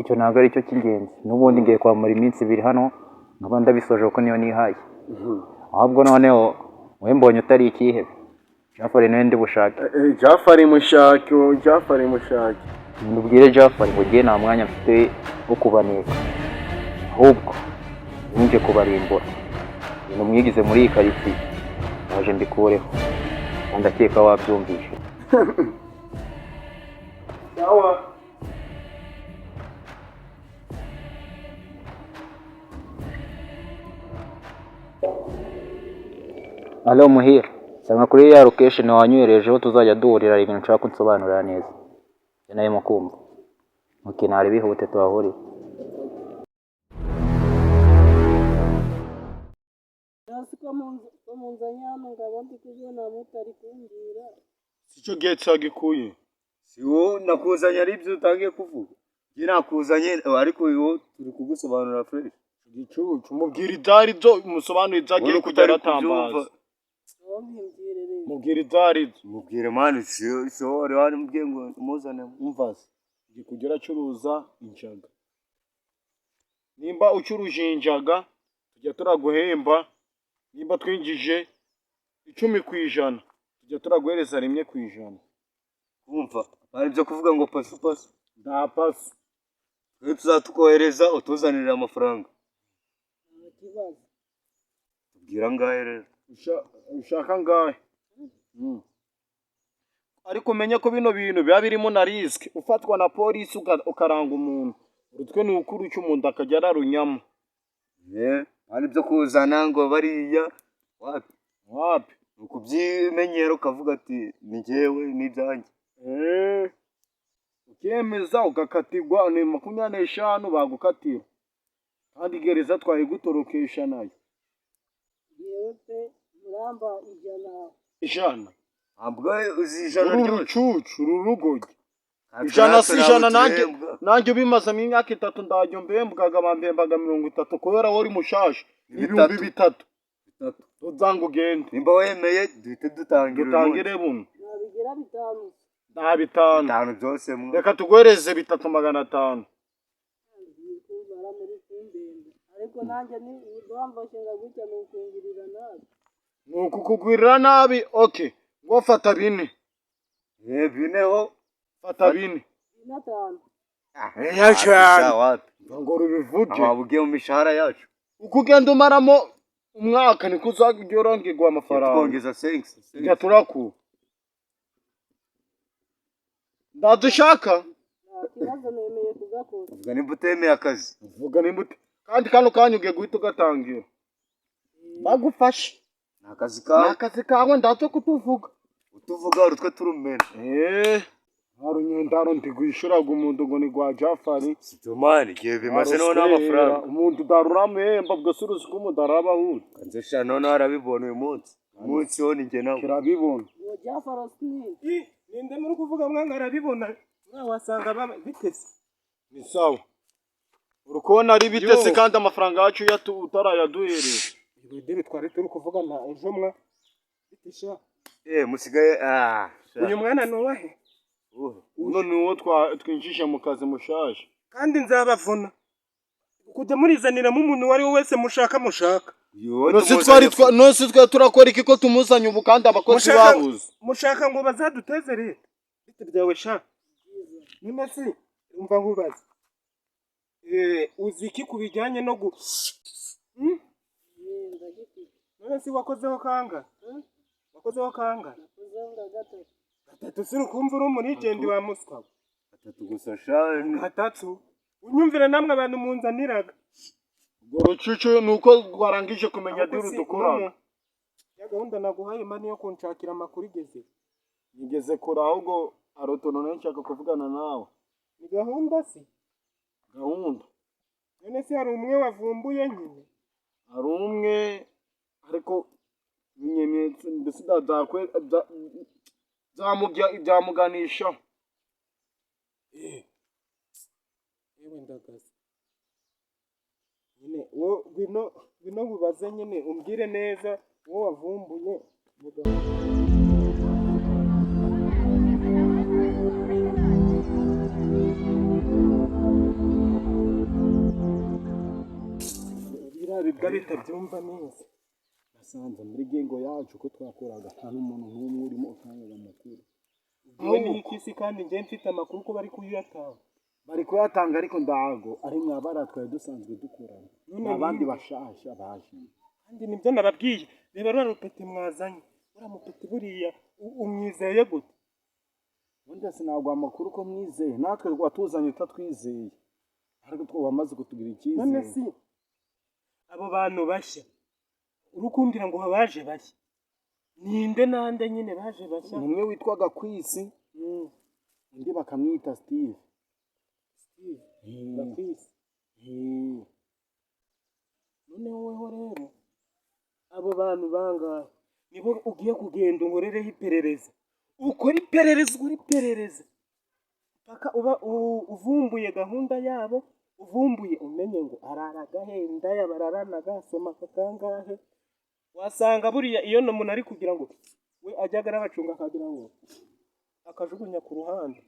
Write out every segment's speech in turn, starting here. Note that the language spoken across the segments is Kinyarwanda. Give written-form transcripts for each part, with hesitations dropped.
icyo ntabwo ari cyo cy'ingenzi n'ubundi ngiye kwamara iminsi 2 hano nkaba ndabisoje kuko niyo nihaye ahubwo noneho wowe mbonye utari ikihebe Jafari nawe ndi bushake Jafari mushake ndubwire Jafari ngo ngiye nta mwanya mfite wo kubaneka ahubwo ninje kubarimbura ibintu mwigize muri iyi karitsiye naje mbikureho ndakeka wabyumvishe sawa Alo Muhira sanga kuri ya location wanywerejeho tuzajya duhurira ibintu nshaka kunsobanurira neza nayo mukumva nari bihute tuhahurira Sicho gihe cyagikuye siwo nakuzanya ari byo utangiye kuvuga ngi nakuzanye ariko iwo turi kugusobanurira fresh gicucu mubwira idari byo umusobanurira zagiye kugera atambaza mubwira idari mubwire mani so ari wari mubwiye ngo umuzane umvaze ngi kugera curuza injaga nimba ucuruje injaga tujya turaguhemba nimba twinjije 10% tujya turaguhereza 1%. Umva ari byo kuvuga ngo pasu nda pasu twe tuzatukohereza utuzanira amafaranga tubwira ngahe rero ushaka ngahe ariko menya ko bino bintu biba birimo na risk ufatwa na police ukaranga umuntu urutwe ni ukuru cy'umuntu akajya ararunyama ari byo kuzana ngo bariya wapi ukubyimenyero ukavuga ati ni jewe ni byanjye ukemeza ugakatirwa ni 25 bagukatira kandi gereza twayigutorokesha nayo yewe muramba ijana ambwa uzijana ry'urucucu rurugoge ijana si ijana nanjye bimaze imyaka 3 ndajyo mbembwaga bambembaga 30 kubera wori mushasha 3 uzangu gende nimba wemeye duhite dutangire buno nabigira 5 byose reka tugwereze 3500 ariko nanjye ni bamvashinga gutya n'ukungirira nabi n'ukukugwirira nabi okay ngo fata 4 bineho fata 4 5 yachana ngo rubivuge ababugiye mu mishahara yacu ukugenda umaramo umwaka niko uzagyorongirwa amafaranga twongeza 5 yaturaku ndadushaka kibazo nemeye kugakora vuga nimba utemeye akazi vuga nimba kandi kano kanyuge guhita ugatangira bagufashe nakazi kawe ndato kutuvuga utuvuga urutwe turumena harunyendaro ndigwishuraga umuntu ngo ni gwa Jafari sitomani gihe bimaze none amafaranga umuntu daruramemba bwo suruzi ko mudaraba hu kanze sha none arabibona uyu munsi ho ninge nawe kirabibona ngo Jafari sini ninde muri kuvuga mwanga arabibona wasanga bitese ni sawa urukona ari bitese kandi amafaranga yacu utarayaduhereye ibidebe twari turi kuvuga nta ejo mwa bitisha musigaye uyu mwana nuwahe uno nuwo twinjije mu kazi mushaje kandi nzabavuna kujya murizanira mu muntu wari wese mushaka no si twari turakora iki ko tumuzanye ubu kandi abakozi babuze mushaka ngo bazaduteze leta bite byawe sha nimasi umva nkubaza uziki kubijyanye no gu none si wakozeho kanga gatatu siri kumva uri umurigendi wa muswa gatatu gusa shani gatatu unyumvira namwe abantu munzaniraga Gorochucho nuko rwarangije kumenya diru dukora ya gahunda naguhaye mani yo kunshakira amakuru igeze kora ahubwo arotono nshaka kuvugana nawe ni gahunda si gahunda none se hari umwe wavumbuye nyine hari umwe ariko binyemetse ndetse dadakwe byamuganisha yewe ndagaza nyine wo bino bubaze nyine umbwire neza wo wavumbuye bwa bitabyumva neza. Nasanze muri gengo yacu ko twakoraga nta n'umuntu n'umwe urimo utanga amakuru. Ubwo ni ikisi kandi nje mfite amakuru ko bari kuyatanga. Bari kuyatanga ariko ndago ari mwabara twaye dusanzwe dukorana. Abandi bashasha baje. Kandi nibyo nababwiye. Reba rwa rupeti mwazanye. Ura mupeti buriya umwizeye gute? Wenda sinagwa amakuru ko mwizeye. Natwe twatuzanye utatwizeye. Ariko two bamaze kutugira ikize. None si abo bantu bashya. Urukundira ngo baje bashya. Ninde nande nyine baje bashya? Umwe witwaga Kwisi. Undi bakamwita Steve. Kwisi. None wowe rero abo bantu bangahe nibo ugiye kugenda unkorereho iperereza. Ukora iperereza paka uba uvumbuye gahunda yabo, uvumbuye umenye ngo araragahenda yabararanaga soma kakangahe. Wasanga buriya iyo no muntu ari kugira ngo we ajyaga abacunga akagira ngo akajugunya ku ruhande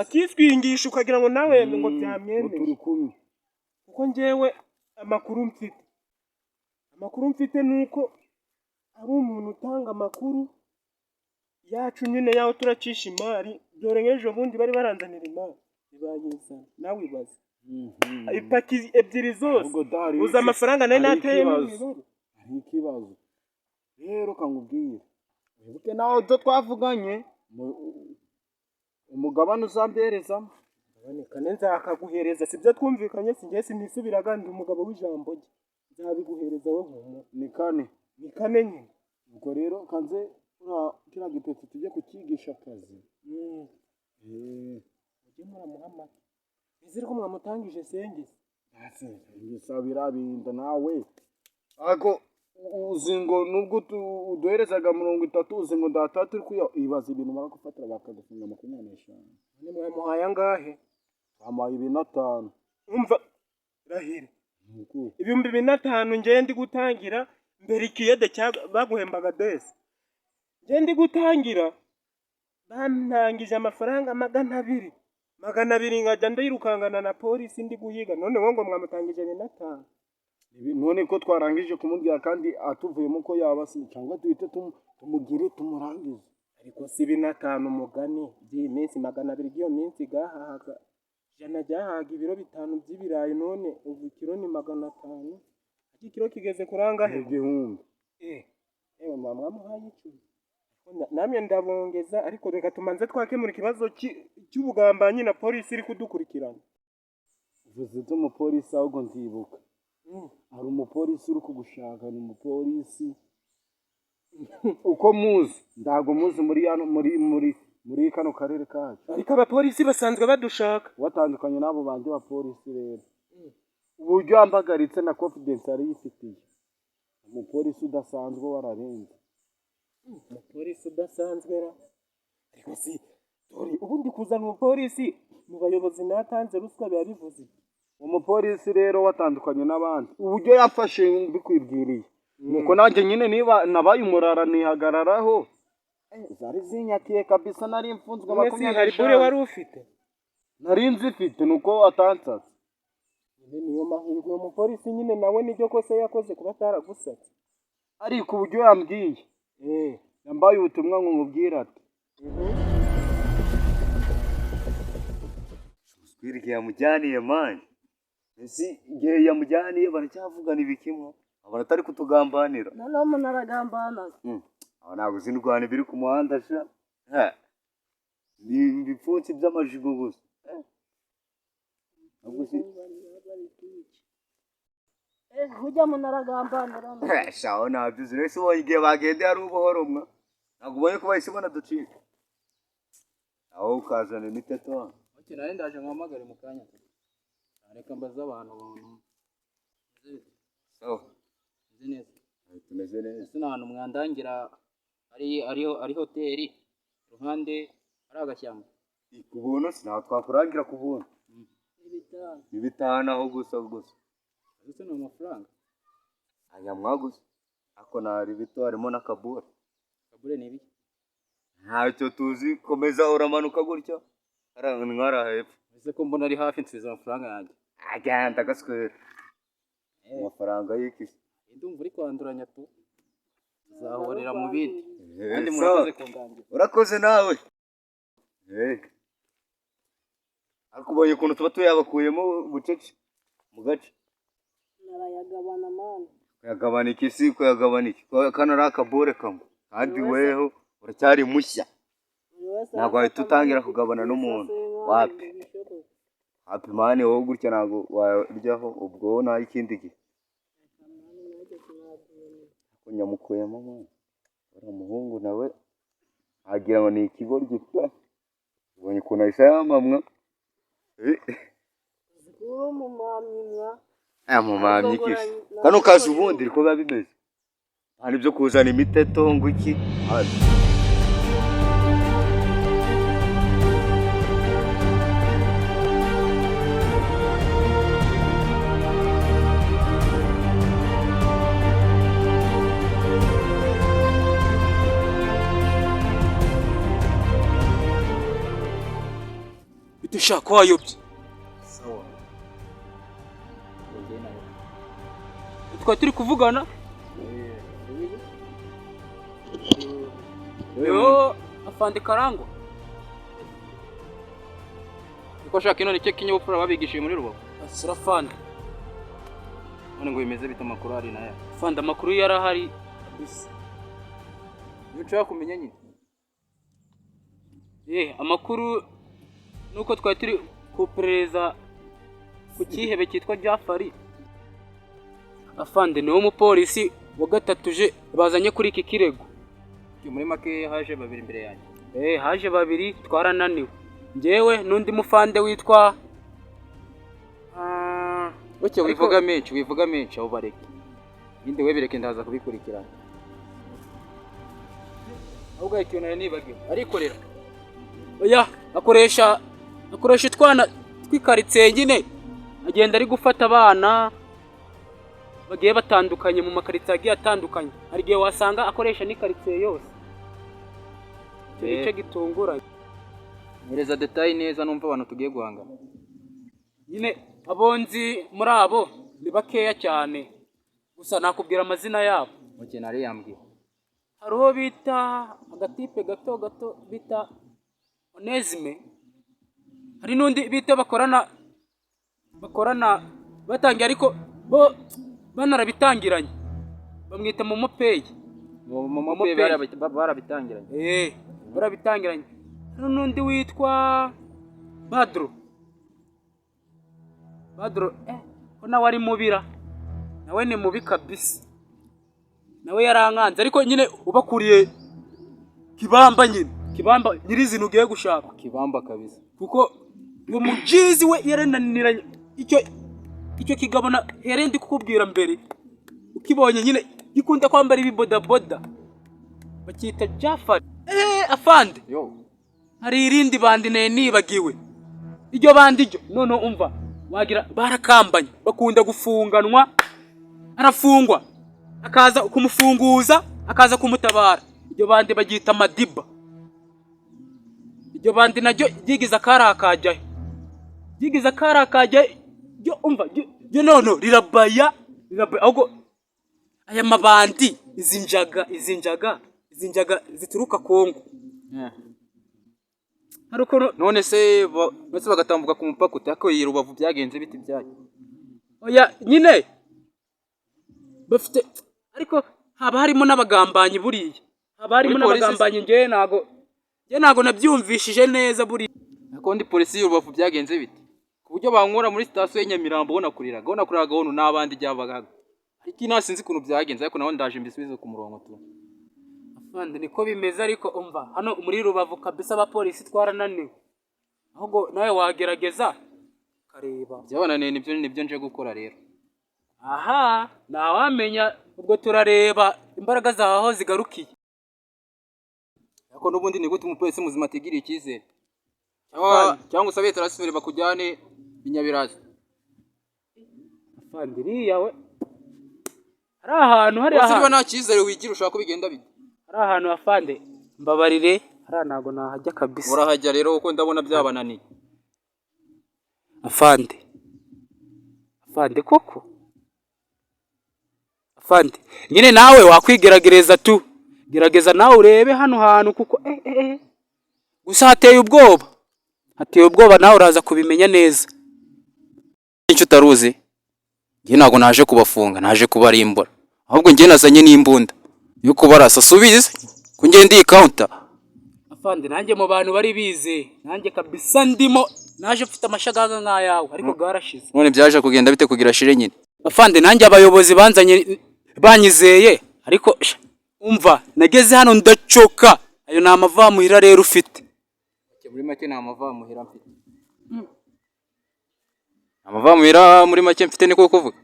akiswingisha ukagira ngo nawe ngo byamyemeye. Kuko njyewe amakuru mfite nuko ari umuntu utanga amakuru yacu nyine yaho turacisha imari. Dore nk'ejo bundi bari baranzanira imari ibayizana nawe ibaze ipaki ebyiri zose uza amafaranga nayo nateye ari ikibazo rero kangubwira wibuke naho do twavuganye umugabane uzambereza kane nzakaguhereza sibyo twumvikanye singiye sinisubiraga ndi umugabo w'ijambo rye nzabiguhereza we nkumu ni kane nyine. Ubwo rero kanze kira gitetse tujye kukigisha akazi. Ujye muramuhamaka iziri ko mwamutangije sengeze ngisabira binda nawe ako uzingo nubwo uduherezaga 30 uzingo ndatatu uri kuya ibaza ibintu mara gufatira bakagufunga 25. None mwamuhaye angahe? Amaye 5. Umva rahire ibihumbi 5 ngiye ndi gutangira mbere ikiyede baguhembaga desi. Ngiye ndi gutangira bantangije amafaranga 200 ngajya ndayirukangana na polisi ndi guhiga. None ngo mwamutangije 5. None ko twarangije kumubwira kandi atuvuyemo ko yabasi cyangwa duhite tumugire tumurangize. Ariko si 5 umugani by'iminsi 200 giyo minsi gahahaga jana jyahaga ibiro 5 by'ibirayi. None ubu kilo ni 500. Iki kilo kigeze kuranga he? Igihumbi. Mama muhaye 10. Namye ndabongeza ariko reka tumanze twakemura ikibazo cy'ubugambanyi na polisi iri kudukurikirana. Uvuze umupolisi ahubwo nzibuka. Hari umupolisi uri kugushaka ni umupolisi uko muzi ndago muzi muri kano karere kacu. Ariko abapolisi basanzwe badushaka watandukanye nabo bandi bapolisi rero. Uburyo ambagaritse na confidence ari yifitiye. Umupolisi udasanzwe wararenze. Umupolisi udasanzwe ra ariko si dore ubundi kuzana umupolisi mu bayobozi natanze ruswa byabivuze. Umupolisi rero watandukanye n'abandi uburyo yafashe bikwibwiriye nuko nanjye nyine niba nabaye umurara nihagararaho zari zinyakiye kabisa. Nari mfunzwe 20. Hari bure wari ufite? Nari nzifite nuko atansatse. Niyo mahirwe umupolisi nyine nawe nibyo kose yakoze kuba taragusatse. Ariko uburyo yambwiye yambaye ubutumwa ngo nkubwira ati Swirike yamujyaniye manje. Ese igihe yamujyaniye baracyavugana ibikimo abaratari kutugambanira. None umuntu aragambana. Ntabwo zindwana biri ku muhanda sha. Ni ibipfunsi by'amajigo gusa. Hujya umuntu aragambanira. Shaho ntabyo zire se wowe igihe bagendeye ari ubuhoro mwa. Ntabwo ubonye ko bahise banaducika. Aho ukazana imiteto. Nari ndaje nkamagare mu kanya. Reka mbaza abantu so neza. Tumeze neza. Ese n'ahantu mwandangira ari hoteli ruhande ari agashyamba. Kubuntu sinaho twakurangira kubuntu. 5 aho gusa. Ese no amafaranga. Aya mwagusa. Ako nari bito harimo nakabure. Kabure ni ibiki? Ntacyo tuzi komeza uramanuka gutyo. Arangwara hepfo. Ese ko mbona ari hafi nsubiza amafaranga yanjye. Agenda gaswera. Amafaranga y'iki? ndumva uri kwanduranya tu tuzahorera mu bindi kandi sawa. murakoze kunganira. Urakoze nawe. Ariko ubonye ukuntu tuba tuyabakuyemo bucece mu gace. narayagabana mani. Kuyagabana iki si kuyagabana iki? Kano ari akabore kamwe. Kandi weho uracyari mushya. Ntabwo wahita utangira kugabana n'umuntu. Wapi? Hapi mani wowe gutya ntabwo waryaho ubwo nta ikindi gihe. Kunyamukuyemo mani. Uriya muhungu nawe agira ngo ni ikigoryi pe. Ubonye ukuntu ahise yamamwa. Uwo mumamyimwa. Mumamyi iki? Kano kazi ubundi niko biba bimeze. Hari ibyo kuzana imiteto ngo iki? Bitushaka wayobye. Sawa. Twari turi kuvugana. Yo afande Karangwa. Uko shaka ino nicyo kinyabupfura babigishije muri Rubavu. Asura fande. None ngo bimeze bita amakuru ari naya. Fande amakuru yarahari kabisa. Iyo nshaka kumenya nyine. Amakuru nuko twari turi kuperereza ku kihebe cyitwa Jafari. Afande niwo mupolisi wa gatatu je bazanye kuri iki kirego. Muri make haje babiri imbere yanjye. Haje babiri twarananiwe. Njyewe nundi mufande witwa Oke wivuga menshi aho bareke. Inde webereke ndaza kubikurikirana. ahubwo ikintu nari nibagiwe arikorera. Oya akoresha utwana twikaritse nyine agenda ari gufata abana bagiye batandukanye mu makaritsiye agiye atandukanye. Hari igihe wasanga akoresha n'ikaritsiye yose. Icyo gice gitunguranye. Nyereza detail neza numva abantu tugiye guhangana. Nyine abonzi muri abo ni bakeya cyane. Gusa nakubwira amazina yabo. Oke nari yambwiye. Hariho bita agatipe gato bita Onesime. Hari n'undi bita bakorana batangiye ariko bo banarabitangiranye. Bamwita Momo Pay. Momo Pay barabitangiranye. Barabitangiranye. Hari n'undi witwa Badro. Ko nawe ari mubira. Nawe ni mubi kabisa. Nawe yarankanze ariko nyine ubakuriye Kibamba nyine. Kibamba nyirizina ugiye gushaka. Kibamba kabisa. Kuko uwo mujizi we yarananiranye. Icyo kigabona herendi kukubwira mbere. Ukibonye nyine gikunda kwambara ibibodaboda. Bakita Jafari. Afande. Yo. Hari irindi bandi nibagiwe. Iryo bandi ryo none umva wagira barakambanye bakunda gufunganwa. Arafungwa. Akaza kumufunguza, akaza kumutabara. Iryo bandi bagita Madiba. Iryo bandi naryo ryigiza akarakajya. Ryo umva ryo none rirabaya ahubwo aya mabandi izinjaga zituruka Kongo. Haruko none se bagatambuka ku mupaka utako Rubavu byagenze biti byaje. Oya nyine bafite ariko haba harimo n'abagambanyi buriya. Haba harimo n'abagambanyi nje nago nabyumvishije neza buriya. Ako ndi polisi y'Urubavu byagenze biti. Ku buryo bankora muri station y'Nyamirambo ubona kuriraga hono n'abandi ryabagaga. Ariko inasinzi kuntu byagenze ariko naho ndaje mbisubize ku murongo tu. Afande niko bimeze ariko umva hano muri Rubavu kabisa abapolisi twarananiwe. Ahubwo nawe wagerageza kareba. Byabananiye nibyo nje gukora rero. Aha nawamenya ubwo turareba imbaraga zawe aho zigarukiye. Ako nubundi ni gute umupolisi muzima atigiriye icyizere. Cyangwa usabe transfer bakujyane Inyabirazi. Afande riyawe hari ahantu hari ahantu. Usiriba nta cyizere wigira ushaka ko bigenda bite. Hari ahantu afande mbabarire hari nago nahajya kabisa. Urahajya rero uko ndabona byabananiye. Afande koko Afande, nyine nawe wakwigerageza tu. Gerageza nawe urebe hano hantu kuko gusa hateye ubwoba. Hateye ubwoba nawe uraza kubimenya neza. Icyo utaruzi. Ngiye ntago naje kubafunga, naje kubarimbura. Ahubwo ngiye nazanye n'imbunda. Yo kubarasa subize. Ko ngiye ndi counter. Afande nanjye mu bantu bari bize. Nanjye kabisa ndimo naje mfite amashagaga nk'ayawe ariko garashize. None byaje kugenda bite kugira shire nyine. Afande nanjye abayobozi banzanye banyizeye ariko umva nageze hano ndacoka. Ayo ni amavamuhira rero ufite. Muri make ni amavamuhira mfite. Amavamuhira muri make mfite niko kuvuga.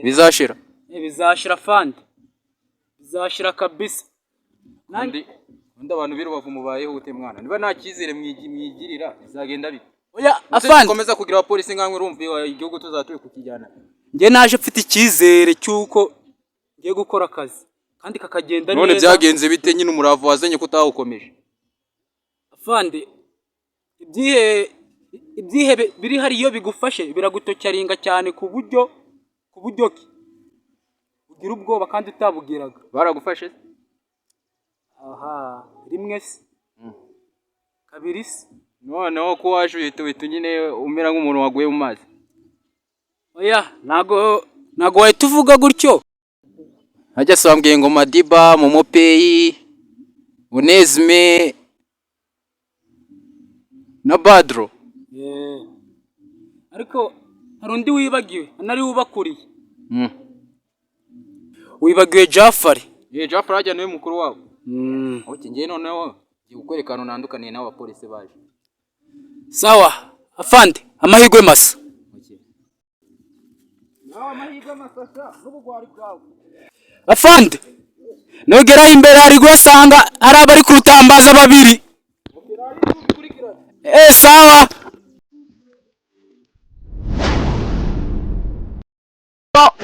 Bizashira. Bizashira Afande. Bizashira kabisa. Nandi abantu birubavu mubayeho ute mwana. Niba nta kizere mwigirira bizagenda bite. Oya Afande komeza kugira abapolisi nkamwe urumva igihugu tuzatuye kukijyana. Nge naje mfite ikizere cyuko ngiye gukora akazi kandi kakagenda neza. None byagenze bite nyine umuravu wazanye kutawukomeje? Afande ibyihe biri hari iyo bigufashe biragutocyaringa cyane ku buryo ki ugira ubwoba kandi utabugiraga. Baragufashe? Aha rimwe se kabiri se noneho ko waje uhita nyine umera nk'umuntu waguye mu mazi. Oya nago wahita uvuga gutyo. Hajya sambwiye ngo Madiba Momo Pay Unezme na Badro. Ariko hari undi wibagiwe anari wubakuriye. Wibagiwe Jafari. Jafari ajya niwe mukuru wabo. Oke ngiye noneho gukwerekana nandukaniye n'abapolisi baje. Sawa Afande amahirwe masa. Nawe amahirwe masa n'ubugwari bwawe. Afande nogera imbere hari gusanga hari abari kurutambaza babiri. Sawa.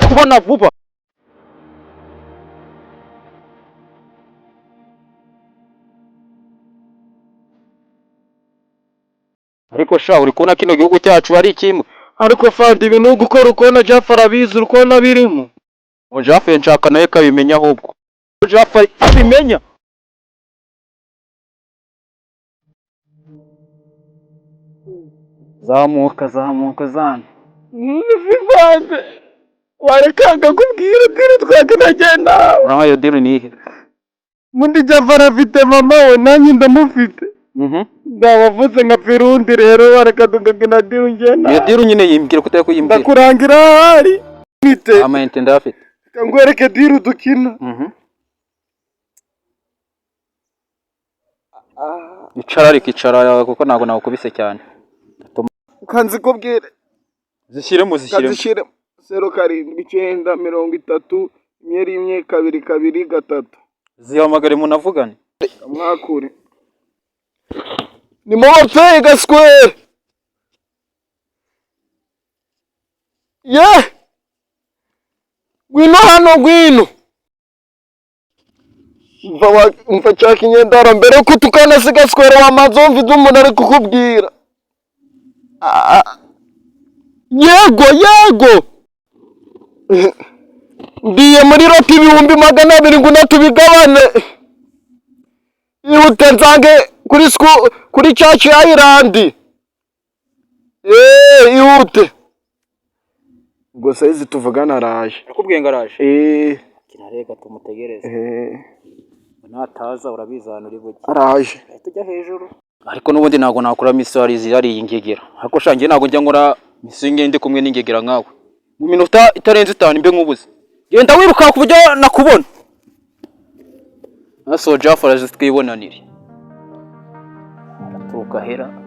Kubona vuba. Ariko sha uri kubona kino gihugu cyacu ari kimwe. Ariko Afande ibintu ugukora ukona Jafari abizi ukona birimo. Jafari nshaka nawe kabimenya ahubwo. Jafari abimenya. Zamuka zana. Afande warekanga kubwira diri twakanagenda. Uraho diri nihe? Mundi Jafari afite mama we nanjye ndamufite. Ndabavuze nka Firundi rero wareka tugagina diri ngenda. Iyo diri nyine yimbwira ko utari kuyimbwira. Ndakurangira hari. Nite. Amayente ndafite. Kangwereke diri dukina. Icara kuko nago nakubise cyane. Kanzi kubwire. Zishyiremo. 07 930 1 Zihamagare munavugane. Mwakure. Ni Momo Pay Gasquare. Gwino hano gwino. Mva cyakinyendara mbere ko tukanasiga Square wamazo mvide umuntu ari kukubwira. Yego. Ndiye muri roti 200 ngo natubigabane. Ihute nzange kuri Church Island. Ihute. Ubwo saizi tuvugana araje. Nakubwiye ngo araje. Kinareka tumutegereze. Nataza urabizana uri bugi. Araje. Tujya hejuru. Ariko nubundi nago nakora misari zari ingegera. Ariko shangiye nago njya nkora misinge ndi kumwe n'ingegera nkawe. Mu minota itarenze 5 mbe nkubuze. Genda wiruka ku buryo nakubona. Naso Jafari twibonanire. Tuka hera.